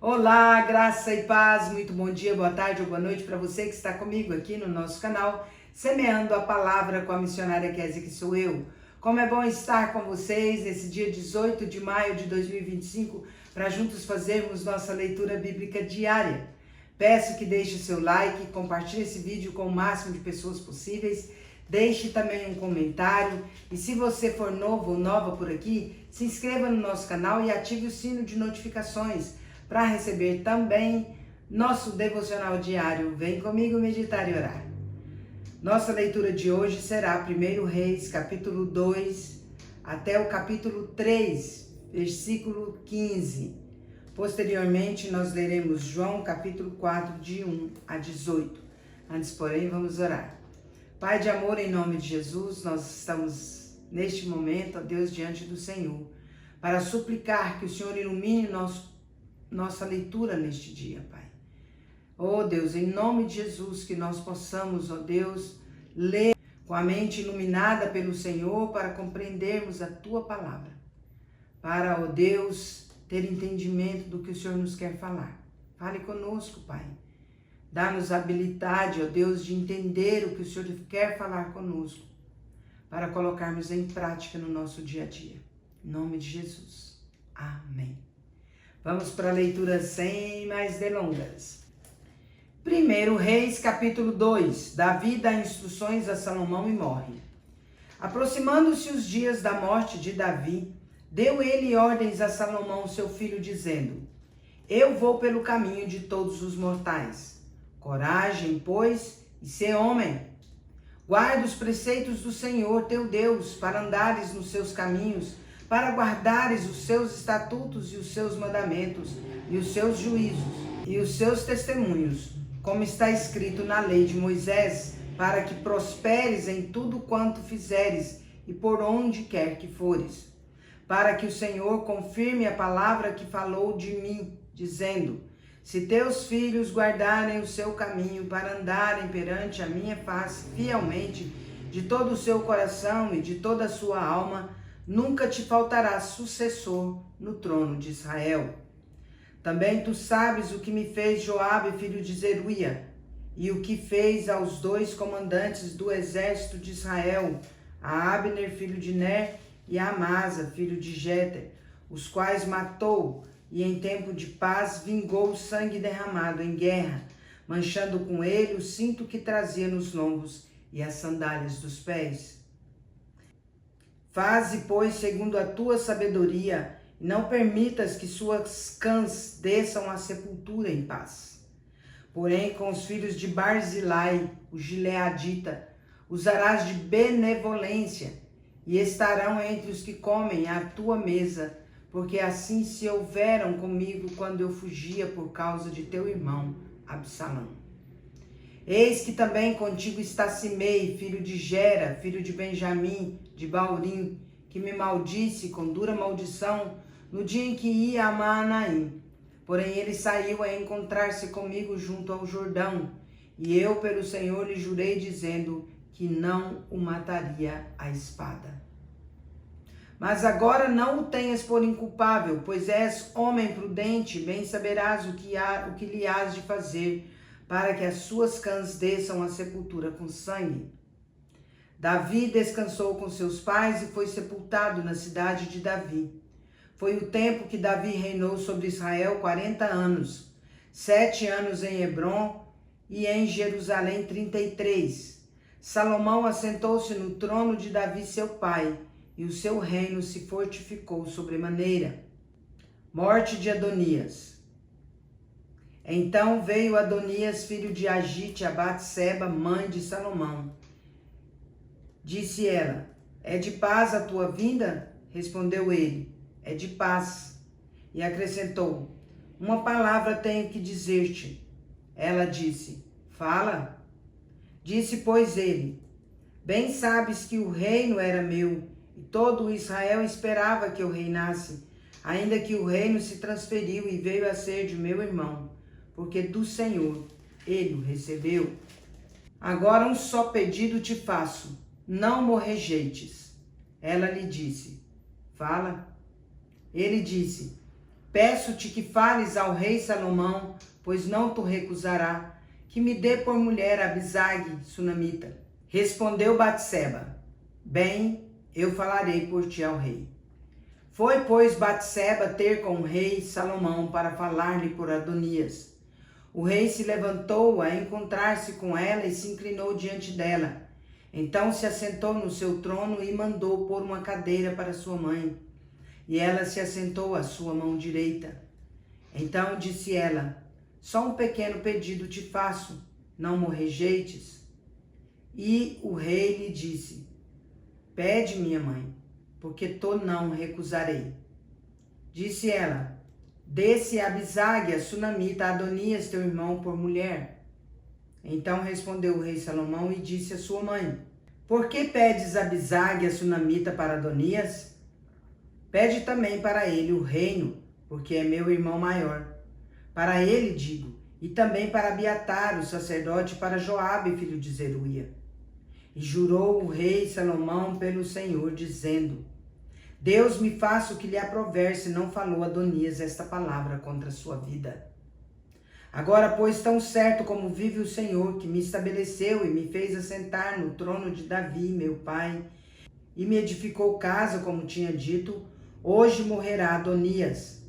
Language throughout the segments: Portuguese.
Olá, graça e paz, muito bom dia, boa tarde ou boa noite para você que está comigo aqui no nosso canal, Semeando a Palavra com a missionária Kézia, que sou eu. Como é bom estar com vocês nesse dia 18 de maio de 2025 para juntos fazermos nossa leitura bíblica diária. Peço que deixe seu like, compartilhe esse vídeo com o máximo de pessoas possíveis, deixe também um comentário e se você for novo ou nova por aqui, se inscreva no nosso canal e ative o sino de notificações para receber também nosso devocional diário. Vem comigo meditar e orar. Nossa leitura de hoje será 1 Reis, capítulo 2, até o capítulo 3, versículo 15. Posteriormente, nós leremos João, capítulo 4, de 1 a 18. Antes, porém, vamos orar. Pai de amor, em nome de Jesus, nós estamos neste momento, ó Deus, diante do Senhor, para suplicar que o Senhor ilumine nossa leitura neste dia, Pai. Oh Deus, em nome de Jesus, que nós possamos, ó Deus, ler com a mente iluminada pelo Senhor para compreendermos a Tua palavra. Para, ó Deus, ter entendimento do que o Senhor nos quer falar. Fale conosco, Pai. Dá-nos habilidade, ó Deus, de entender o que o Senhor quer falar conosco, para colocarmos em prática no nosso dia a dia. Em nome de Jesus. Amém. Vamos para a leitura sem mais delongas. 1 Reis, capítulo 2. Davi dá instruções a Salomão e morre. Aproximando-se os dias da morte de Davi, deu ele ordens a Salomão, seu filho, dizendo: Eu vou pelo caminho de todos os mortais. Coragem, pois, e sê homem. Guarda os preceitos do Senhor, teu Deus, para andares nos seus caminhos, para guardares os seus estatutos e os seus mandamentos, e os seus juízos, e os seus testemunhos, como está escrito na lei de Moisés, para que prosperes em tudo quanto fizeres, e por onde quer que fores. Para que o Senhor confirme a palavra que falou de mim, dizendo: Se teus filhos guardarem o seu caminho, para andarem perante a minha face fielmente, de todo o seu coração e de toda a sua alma, nunca te faltará sucessor no trono de Israel. Também tu sabes o que me fez Joabe, filho de Zeruia, e o que fez aos dois comandantes do exército de Israel, a Abner, filho de Ner, e a Amasa, filho de Jeter, os quais matou, e em tempo de paz vingou o sangue derramado em guerra, manchando com ele o cinto que trazia nos lombos e as sandálias dos pés. Faze, pois, segundo a tua sabedoria, e não permitas que suas cãs desçam à sepultura em paz. Porém, com os filhos de Barzilai, o gileadita, usarás de benevolência, e estarão entre os que comem à tua mesa, porque assim se houveram comigo quando eu fugia por causa de teu irmão Absalão. Eis que também contigo está Simei, filho de Gera, filho de Benjamim, de Baurim, que me maldisse com dura maldição no dia em que ia a Maanaim. Porém ele saiu a encontrar-se comigo junto ao Jordão, e eu pelo Senhor lhe jurei, dizendo que não o mataria à espada. Mas agora não o tenhas por inculpável, pois és homem prudente, bem saberás o que lhe hás de fazer, para que as suas cãs desçam à sepultura com sangue. Davi descansou com seus pais e foi sepultado na cidade de Davi. Foi o tempo que Davi reinou sobre Israel 40 anos, 7 anos em Hebrom e em Jerusalém 33. Salomão assentou-se no trono de Davi seu pai, e o seu reino se fortificou sobremaneira. Morte de Adonias. Então veio Adonias, filho de Agite, a Batseba, mãe de Salomão. Disse ela: É de paz a tua vinda? Respondeu ele: É de paz. E acrescentou: Uma palavra tenho que dizer-te. Ela disse: Fala. Disse, pois, ele: Bem sabes que o reino era meu, e todo Israel esperava que eu reinasse, ainda que o reino se transferiu e veio a ser de meu irmão, porque do Senhor ele o recebeu. Agora um só pedido te faço, não me rejeites. Ela lhe disse: Fala. Ele disse: Peço-te que fales ao rei Salomão, pois não tu recusará, que me dê por mulher Abisag, sunamita. Respondeu Batseba: Bem, eu falarei por ti ao rei. Foi, pois, Batseba ter com o rei Salomão para falar-lhe por Adonias. O rei se levantou a encontrar-se com ela e se inclinou diante dela. Então se assentou no seu trono e mandou pôr uma cadeira para sua mãe. E ela se assentou à sua mão direita. Então disse ela: Só um pequeno pedido te faço, não me rejeites. E o rei lhe disse: Pede, minha mãe, porque tu não recusarei. Disse ela: Dê-se Abisag, a sunamita, a Adonias, teu irmão, por mulher. Então respondeu o rei Salomão e disse à sua mãe: Por que pedes Abisag, a sunamita, para Adonias? Pede também para ele o reino, porque é meu irmão maior. Para ele digo, e também para Abiatar, o sacerdote, para Joabe, filho de Zeruia. E jurou o rei Salomão pelo Senhor, dizendo: Deus me faça o que lhe aprover, se não falou Adonias esta palavra contra a sua vida. Agora, pois, tão certo como vive o Senhor, que me estabeleceu e me fez assentar no trono de Davi, meu pai, e me edificou casa, como tinha dito, hoje morrerá Adonias.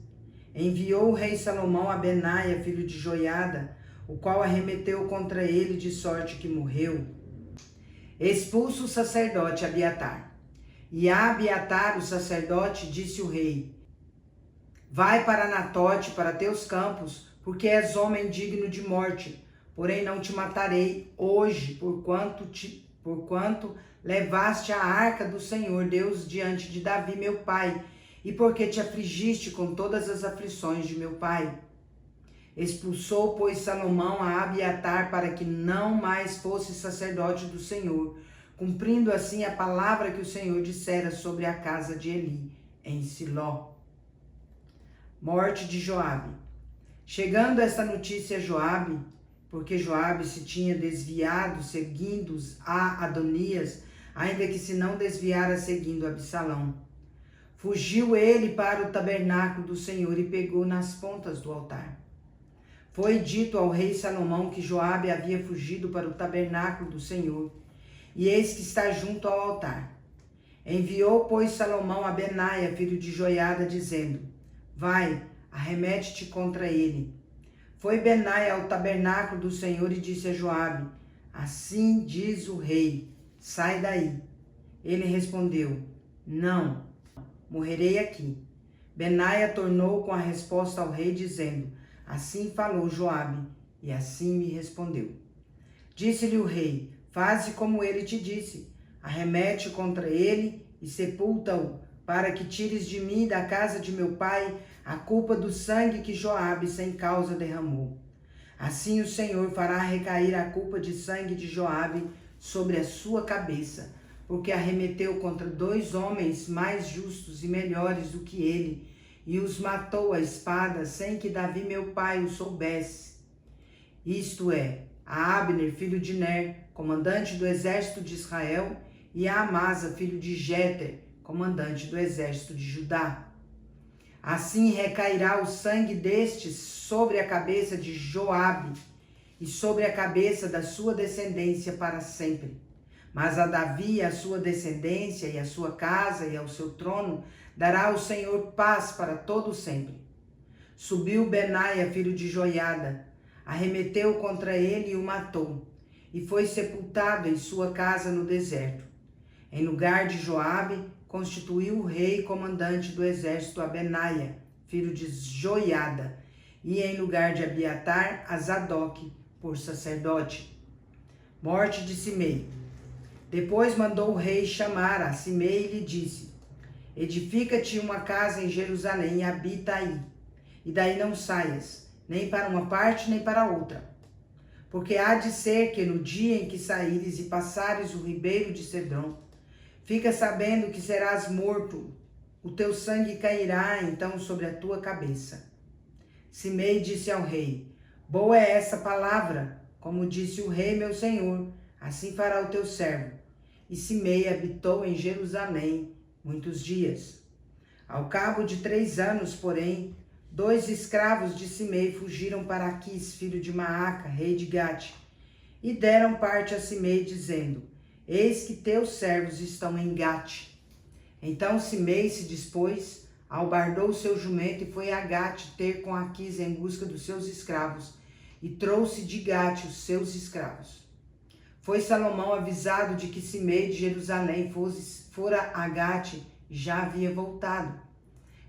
Enviou o rei Salomão a Benaia, filho de Joiada, o qual arremeteu contra ele, de sorte que morreu. Expulso o sacerdote Abiatar. E a Abiatar, o sacerdote, disse o rei: Vai para Anatote, para teus campos, porque és homem digno de morte. Porém não te matarei hoje, porquanto levaste a arca do Senhor Deus diante de Davi, meu pai, e porque te afligiste com todas as aflições de meu pai. Expulsou, pois, Salomão a Abiatar para que não mais fosse sacerdote do Senhor, cumprindo assim a palavra que o Senhor dissera sobre a casa de Eli, em Siló. Morte de Joabe. Chegando esta notícia a Joabe, porque Joabe se tinha desviado seguindo a Adonias, ainda que se não desviara seguindo Absalão. Fugiu ele para o tabernáculo do Senhor e pegou nas pontas do altar. Foi dito ao rei Salomão que Joabe havia fugido para o tabernáculo do Senhor, e eis que está junto ao altar. Enviou, pois, Salomão a Benaia, filho de Joiada, dizendo: Vai, arremete-te contra ele. Foi Benaia ao tabernáculo do Senhor e disse a Joabe: Assim diz o rei, sai daí. Ele respondeu: Não, morrerei aqui. Benaia tornou com a resposta ao rei, dizendo: Assim falou Joabe, e assim me respondeu. Disse-lhe o rei: Faze como ele te disse, arremete contra ele e sepulta-o, para que tires de mim e da casa de meu pai a culpa do sangue que Joabe sem causa derramou. Assim o Senhor fará recair a culpa de sangue de Joabe sobre a sua cabeça, porque arremeteu contra 2 homens mais justos e melhores do que ele, e os matou à espada, sem que Davi meu pai o soubesse. Isto é, a Abner, filho de Ner, comandante do exército de Israel, e a Amasa, filho de Jeter, comandante do exército de Judá. Assim recairá o sangue destes sobre a cabeça de Joabe e sobre a cabeça da sua descendência para sempre. Mas a Davi, a sua descendência, e a sua casa, e ao seu trono, dará o Senhor paz para todo sempre. Subiu Benaia, filho de Joiada, arremeteu contra ele e o matou, e foi sepultado em sua casa no deserto. Em lugar de Joabe, constituiu o rei comandante do exército a Benaia, filho de Joiada, e em lugar de Abiatar, a Zadok, por sacerdote. Morte de Simei. Depois mandou o rei chamar a Simei e lhe disse: Edifica-te uma casa em Jerusalém e habita aí, e daí não saias, nem para uma parte nem para outra. Porque há de ser que no dia em que saíres e passares o ribeiro de Cedrom, fica sabendo que serás morto, o teu sangue cairá então sobre a tua cabeça. Simei disse ao rei: Boa é essa palavra, como disse o rei meu senhor, assim fará o teu servo. E Simei habitou em Jerusalém muitos dias. Ao cabo de 3 anos, porém, 2 escravos de Simei fugiram para Aquis, filho de Maaca, rei de Gate, e deram parte a Simei, dizendo: Eis que teus servos estão em Gate. Então Simei se dispôs, albardou seu jumento e foi a Gate ter com Aquis em busca dos seus escravos, e trouxe de Gate os seus escravos. Foi Salomão avisado de que Simei de Jerusalém fora a Gate e já havia voltado.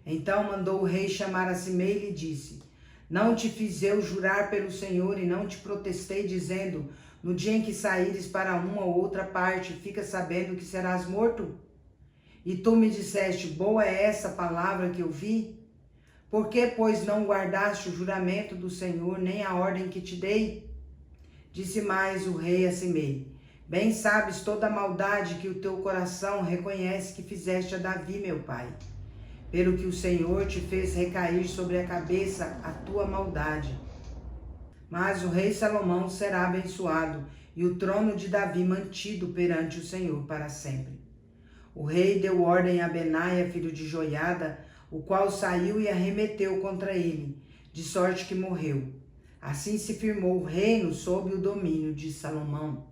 Então mandou o rei chamar a Simei e lhe disse: Não te fiz eu jurar pelo Senhor e não te protestei, dizendo: No dia em que saíres para uma ou outra parte, fica sabendo que serás morto? E tu me disseste: Boa é essa palavra que eu vi? Por que, pois, não guardaste o juramento do Senhor, nem a ordem que te dei? Disse mais o rei a Simei: Bem sabes toda a maldade que o teu coração reconhece que fizeste a Davi, meu pai, pelo que o Senhor te fez recair sobre a cabeça a tua maldade. Mas o rei Salomão será abençoado, e o trono de Davi mantido perante o Senhor para sempre. O rei deu ordem a Benaia, filho de Joiada, o qual saiu e arremeteu contra ele, de sorte que morreu. Assim se firmou o reino sob o domínio de Salomão.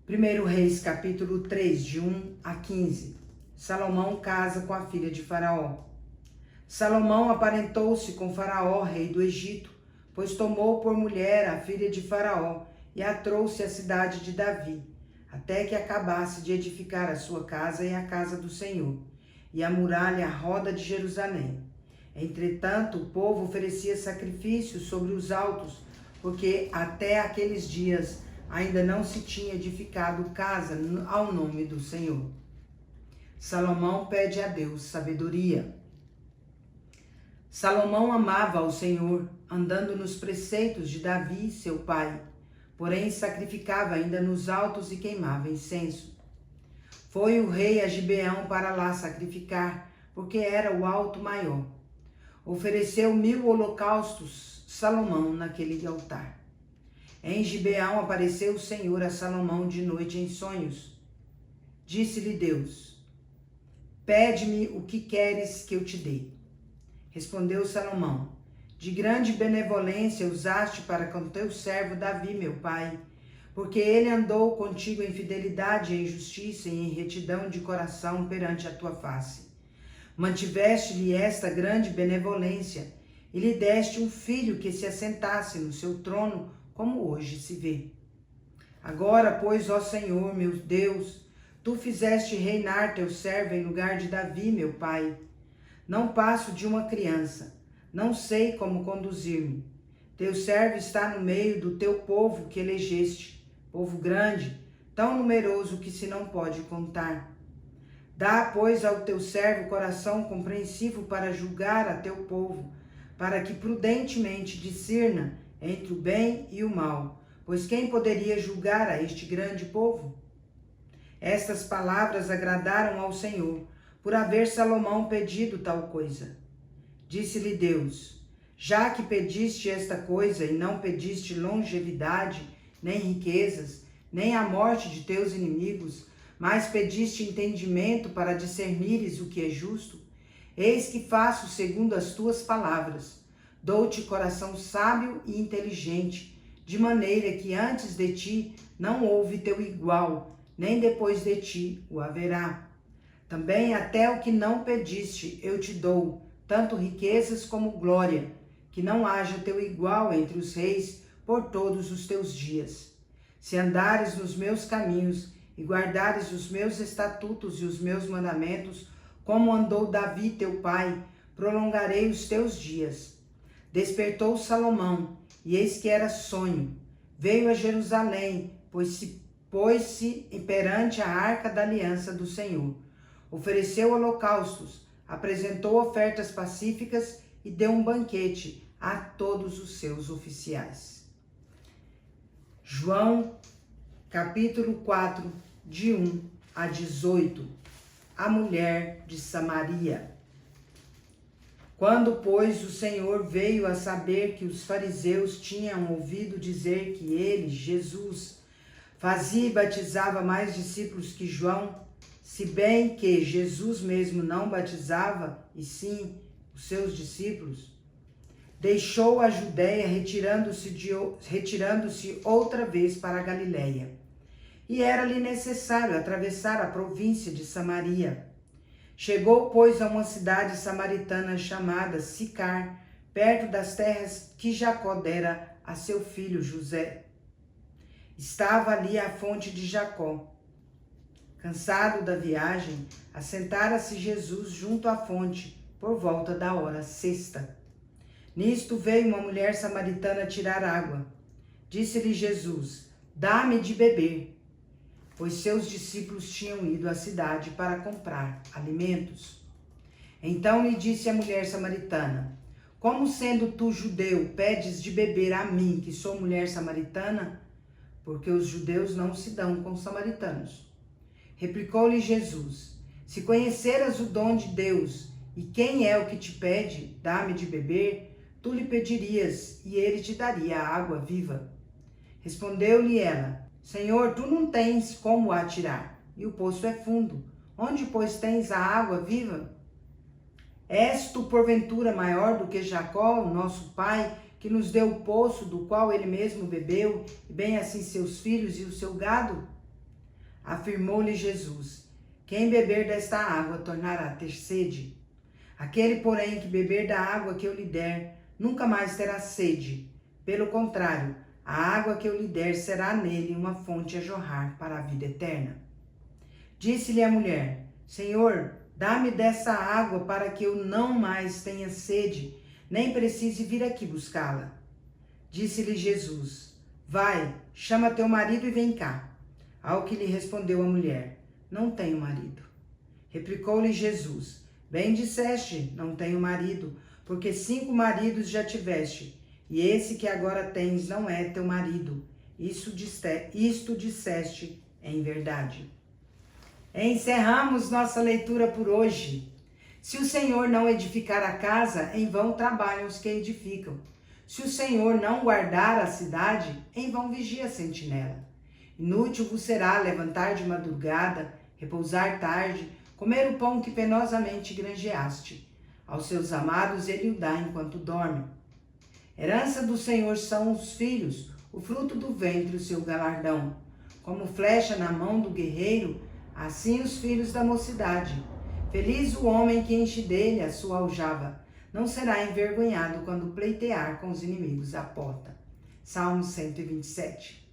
1 Reis, capítulo 3, de 1 a 15. Salomão casa com a filha de Faraó. Salomão aparentou-se com Faraó, rei do Egito, pois tomou por mulher a filha de Faraó e a trouxe à cidade de Davi, até que acabasse de edificar a sua casa e a casa do Senhor, e a muralha à roda de Jerusalém. Entretanto, o povo oferecia sacrifícios sobre os altos, porque até aqueles dias ainda não se tinha edificado casa ao nome do Senhor. Salomão pede a Deus sabedoria. Salomão amava ao Senhor, andando nos preceitos de Davi, seu pai, porém sacrificava ainda nos altos e queimava incenso. Foi o rei a Gibeão para lá sacrificar, porque era o alto maior. Ofereceu 1000 holocaustos Salomão naquele altar. Em Gibeão apareceu o Senhor a Salomão de noite em sonhos. Disse-lhe Deus: Pede-me o que queres que eu te dê. Respondeu Salomão: De grande benevolência usaste para com teu servo Davi, meu pai, porque ele andou contigo em fidelidade e em justiça e em retidão de coração perante a tua face. Mantiveste-lhe esta grande benevolência e lhe deste um filho que se assentasse no seu trono, como hoje se vê. Agora, pois, ó Senhor, meu Deus, tu fizeste reinar teu servo em lugar de Davi, meu pai. Não passo de uma criança, não sei como conduzir-me. Teu servo está no meio do teu povo que elegeste, povo grande, tão numeroso que se não pode contar. Dá, pois, ao teu servo coração compreensivo para julgar a teu povo, para que prudentemente discirna entre o bem e o mal, pois quem poderia julgar a este grande povo? Estas palavras agradaram ao Senhor, por haver Salomão pedido tal coisa. Disse-lhe Deus: Já que pediste esta coisa e não pediste longevidade, nem riquezas, nem a morte de teus inimigos, mas pediste entendimento para discernires o que é justo, eis que faço segundo as tuas palavras. Dou-te coração sábio e inteligente, de maneira que antes de ti não houve teu igual, nem depois de ti o haverá. Também até o que não pediste eu te dou, tanto riquezas como glória, que não haja teu igual entre os reis por todos os teus dias. Se andares nos meus caminhos e guardares os meus estatutos e os meus mandamentos, como andou Davi teu pai, prolongarei os teus dias. Despertou Salomão, e eis que era sonho. Veio a Jerusalém, pôs-se perante a arca da aliança do Senhor. Ofereceu holocaustos, apresentou ofertas pacíficas e deu um banquete a todos os seus oficiais. João, capítulo 4, de 1 a 18. A mulher de Samaria. Quando, pois, o Senhor veio a saber que os fariseus tinham ouvido dizer que ele, Jesus, fazia e batizava mais discípulos que João, se bem que Jesus mesmo não batizava, e sim os seus discípulos, deixou a Judéia, retirando-se outra vez para a Galiléia. E era-lhe necessário atravessar a província de Samaria. Chegou, pois, a uma cidade samaritana chamada Sicar, perto das terras que Jacó dera a seu filho José. Estava ali a fonte de Jacó. Cansado da viagem, assentara-se Jesus junto à fonte, por volta da hora sexta. Nisto veio uma mulher samaritana tirar água. Disse-lhe Jesus: dá-me de beber, pois seus discípulos tinham ido à cidade para comprar alimentos. Então lhe disse a mulher samaritana: como sendo tu judeu, pedes de beber a mim, que sou mulher samaritana? Porque os judeus não se dão com os samaritanos. Replicou-lhe Jesus: se conheceras o dom de Deus, e quem é o que te pede, dá-me de beber, tu lhe pedirias, e ele te daria a água viva. Respondeu-lhe ela: Senhor, tu não tens como a tirar, e o poço é fundo. Onde, pois, tens a água viva? És tu, porventura, maior do que Jacó, o nosso pai, que nos deu o poço do qual ele mesmo bebeu, e bem assim seus filhos e o seu gado? Afirmou-lhe Jesus: quem beber desta água tornará a ter sede. Aquele, porém, que beber da água que eu lhe der, nunca mais terá sede. Pelo contrário, a água que eu lhe der será nele uma fonte a jorrar para a vida eterna. Disse-lhe a mulher: Senhor, dá-me dessa água para que eu não mais tenha sede, nem precise vir aqui buscá-la. Disse-lhe Jesus: vai, chama teu marido e vem cá. Ao que lhe respondeu a mulher: não tenho marido. Replicou-lhe Jesus: bem disseste, não tenho marido, porque 5 maridos já tiveste, e esse que agora tens não é teu marido. Isto disseste em verdade. Encerramos nossa leitura por hoje. Se o Senhor não edificar a casa, em vão trabalham os que edificam. Se o Senhor não guardar a cidade, em vão vigia a sentinela. Inútil vos será levantar de madrugada, repousar tarde, comer o pão que penosamente granjeaste. Aos seus amados ele o dá enquanto dorme. Herança do Senhor são os filhos, o fruto do ventre o seu galardão. Como flecha na mão do guerreiro, assim os filhos da mocidade. Feliz o homem que enche dele a sua aljava. Não será envergonhado quando pleitear com os inimigos à porta. Salmo 127.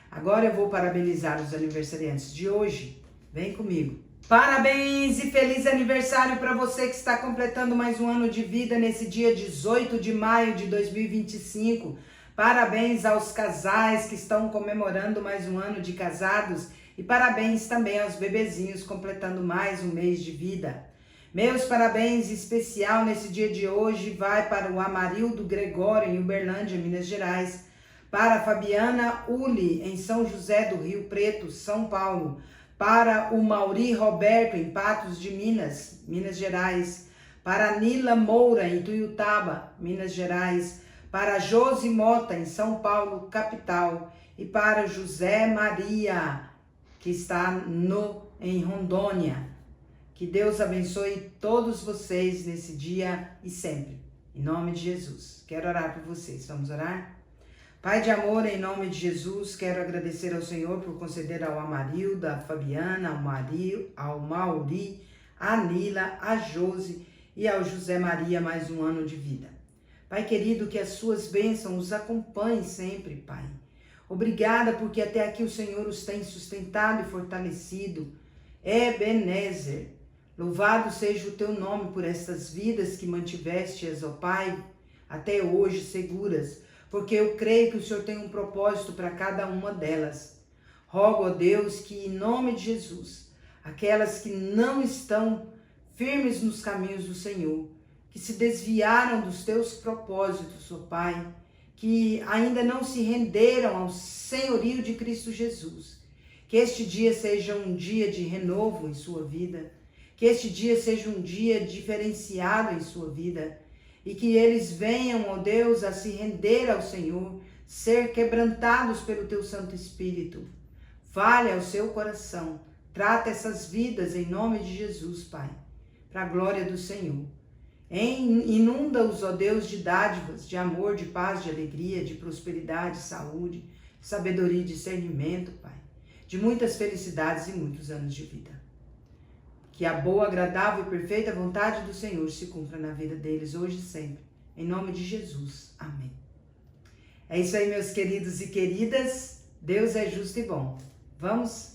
Agora eu vou parabenizar os aniversariantes de hoje. Vem comigo. Parabéns e feliz aniversário para você que está completando mais um ano de vida nesse dia 18 de maio de 2025. Parabéns aos casais que estão comemorando mais um ano de casados e parabéns também aos bebezinhos completando mais um mês de vida. Meus parabéns especial nesse dia de hoje vai para o Amarildo Gregório em Uberlândia, Minas Gerais, para a Fabiana Uli em São José do Rio Preto, São Paulo, para o Mauri Roberto em Patos de Minas, Minas Gerais, para a Nila Moura em Tuiutaba, Minas Gerais, para a Josi Mota em São Paulo, capital, e para José Maria, que está em Rondônia. Que Deus abençoe todos vocês nesse dia e sempre. Em nome de Jesus. Quero orar por vocês. Vamos orar? Pai de amor, em nome de Jesus, quero agradecer ao Senhor por conceder ao Amarildo, à Fabiana, ao Mauri, à Nila, à Josi e ao José Maria mais um ano de vida. Pai querido, que as suas bênçãos os acompanhem sempre, Pai. Obrigada porque até aqui o Senhor os tem sustentado e fortalecido. Ebenezer, louvado seja o teu nome por estas vidas que mantivestes, ó Pai, até hoje seguras, porque eu creio que o Senhor tem um propósito para cada uma delas. Rogo a Deus que, em nome de Jesus, aquelas que não estão firmes nos caminhos do Senhor, que se desviaram dos teus propósitos, ó Pai, que ainda não se renderam ao senhorio de Cristo Jesus, que este dia seja um dia de renovo em sua vida, que este dia seja um dia diferenciado em sua vida, e que eles venham, ó Deus, a se render ao Senhor, ser quebrantados pelo teu Santo Espírito. Fale ao seu coração, trata essas vidas em nome de Jesus, Pai, para a glória do Senhor. Inunda-os, ó Deus, de dádivas, de amor, de paz, de alegria, de prosperidade, saúde, sabedoria e discernimento, Pai. De muitas felicidades e muitos anos de vida. Que a boa, agradável e perfeita vontade do Senhor se cumpra na vida deles hoje e sempre. Em nome de Jesus. Amém. É isso aí, meus queridos e queridas. Deus é justo e bom. Vamos